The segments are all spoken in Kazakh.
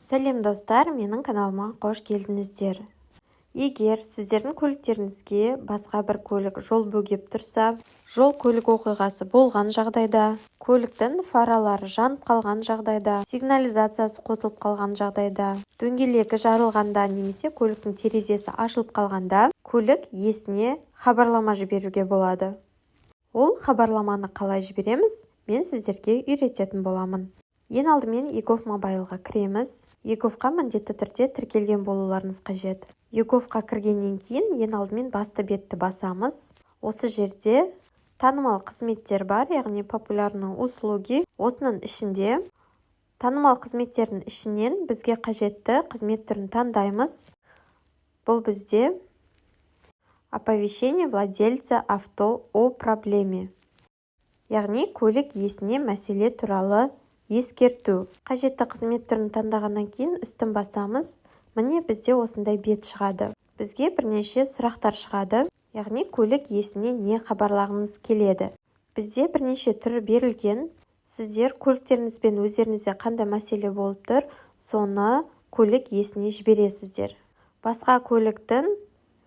Сәлем достар, менің каналыма қош келдіңіздер. Егер сіздердің көліктеріңізге басқа бір көлік жол бөгеп тұрса, жол көлік оқиғасы болған жағдайда, көліктің фаралары жанып қалған жағдайда, сигнализациясы қосылып қалған жағдайда, дөңгелегі жарылғанда немесе көліктің терезесі ашылып қалғанда, көлік иесіне хабарлама жіберуге болады. Ол хабарламаны қалай жібереміз? Мен сіздерге үйрететін боламын. Ең алдымен егов мобайлға кіреміз. Еговқа міндетті түрде тіркелген болуларыңыз қажет. Еговқа кіргеннен кейін ең алдымен басты бетті басамыз. Осы жерде танымал қызметтер бар, яғни популярные услуги. Осының ішінде танымал қызметтердің ішінен бізге қажетті қызмет түрін таңдаймыз. Бұл бізде оповещение владельца авто о проблеме. Яғни көлік иесіне мәселе туралы ескерту. Қажетті қызмет түрін таңдағаннан кейін үстін басамыз. Міне бізде осындай бет шығады. Бізге бірнеше сұрақтар шығады. Яғни көлік иесіне не хабарлағыңыз келеді. Бізде бірнеше түр берілген. Сіздер көліктеріңізбен өздеріңізде қандай мәселе болып тұр, соны көлік иесіне жібересіздер. Басқа көліктің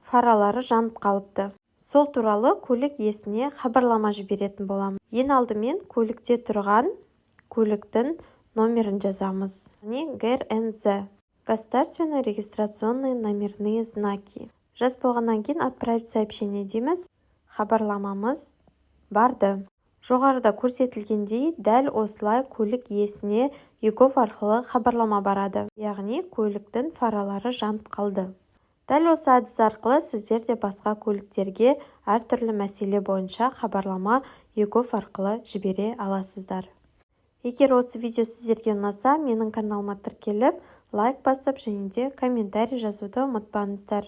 фаралары жанып қалыпты. Сол туралы көлік иесіне хабарлама жіберетін боламын. Ең алдымен көлікте тұрған көліктің номерін жазамыз. ГРНЗ. Государственные регистрационные номерные знаки. Жаз болғаннан кейін отправить сообщение дейміз. Хабарламамыз барды. Жоғарыда көрсетілгендей дәл осылай көлік иесіне егов арқылы хабарлама барады. Яғни көліктің фаралары жанып қалды. Дәл осы әдіс арқылы сіздер де басқа көліктерге әртүрлі мәселе бойынша хабарлама егов арқылы жібере аласыздар. Егер осы видео сіздерге ұнаса, менің каналыма тіркеліп, лайк басып және де комментарий жазуды ұмытпаңыздар.